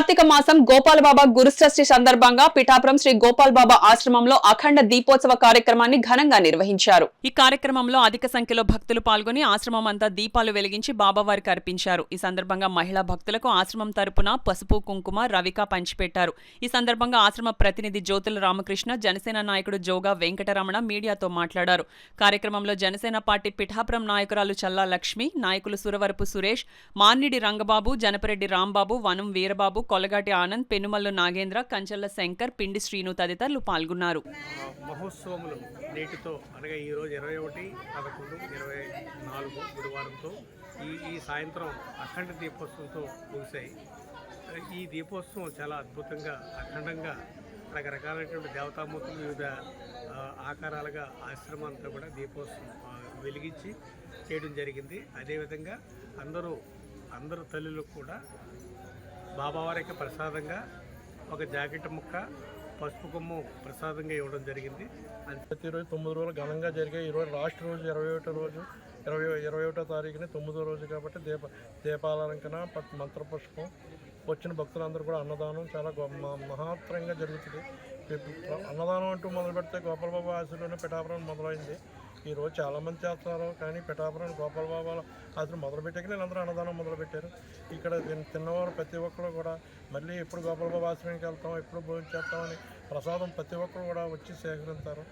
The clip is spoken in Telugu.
కార్తీక మాసం గోపాల్ బాబా గురుషష్ఠి సందర్భంగా పిఠాపురం శ్రీ గోపాల్ బాబా ఆశ్రమంలో అఖండ దీపోత్సవ కార్యక్రమాన్ని ఘనంగా నిర్వహించారు. ఈ కార్యక్రమంలో అధిక సంఖ్యలో భక్తులు పాల్గొని ఆశ్రమం అంతా దీపాలు వెలిగించి బాబావారికి అర్పించారు. ఈ సందర్భంగా మహిళా భక్తులకు ఆశ్రమం తరపున పసుపు కుంకుమ రవిక పంచిపెట్టారు. ఈ సందర్భంగా ఆశ్రమ ప్రతినిధి జ్యోతుల రామకృష్ణ, జనసేన నాయకుడు జోగా వెంకటరమణ మీడియాతో మాట్లాడారు. కార్యక్రమంలో జనసేన పార్టీ పిఠాపురం నాయకురాలు చల్లా లక్ష్మి, నాయకులు సురవరపు సురేష్, మాన్నిడి రంగబాబు, జనపరెడ్డి రాంబాబు, వనం వీరబాబు, కొలగాటి ఆనంద్, పెనుమల్లు నాగేంద్ర, కంచల్ల శంకర్, పిండి శ్రీను తదితరులు పాల్గొన్నారు. మహోత్సవములు నేటితో అనగా ఈరోజు 21/11/24 గురువారంతో ఈ సాయంత్రం అఖండ దీపోత్సవంతో ముగిశాయి. ఈ దీపోత్సవం చాలా అద్భుతంగా అఖండంగా రకరకాలైనటువంటి దేవతామూర్తులు వివిధ ఆకారాలుగా ఆశ్రమం అంతా కూడా దీపోత్సవం వెలిగించి చేయడం జరిగింది. అదేవిధంగా అందరూ తల్లులకు కూడా బాబావారికి ప్రసాదంగా ఒక జాకెట్ ముక్క, పసుపు కొమ్ము ప్రసాదంగా ఇవ్వడం జరిగింది. ప్రతిరోజు 9 రోజులు ఘనంగా జరిగాయి. ఈరోజు లాస్ట్ రోజు 21వ తారీఖున 9వ రోజు కాబట్టి దీపాలంకరణ, మంత్రపుష్పం, వచ్చిన భక్తులందరూ కూడా అన్నదానం చాలా మహత్తరంగా జరుగుతుంది. అన్నదానం అంటూ మొదలు పెడితే గోపాల్ బాబా ఆశీర్వాదం పిఠాపురం మొదలైంది. ఈరోజు చాలామంది చేస్తున్నారు, కానీ పిఠాపురం గోపాల్ బాబా ఆశీర్వాదం మొదలుపెట్టాక వీళ్ళందరూ అన్నదానం మొదలుపెట్టారు. ఇక్కడ తిన్నవారు ప్రతి ఒక్కరు కూడా మళ్ళీ ఎప్పుడు గోపాల్ బాబా ఆశ్రమానికి వెళ్తాం, ఎప్పుడు భోజనం చేస్తామని ప్రసాదం ప్రతి ఒక్కరు కూడా వచ్చి సేకరిస్తారు.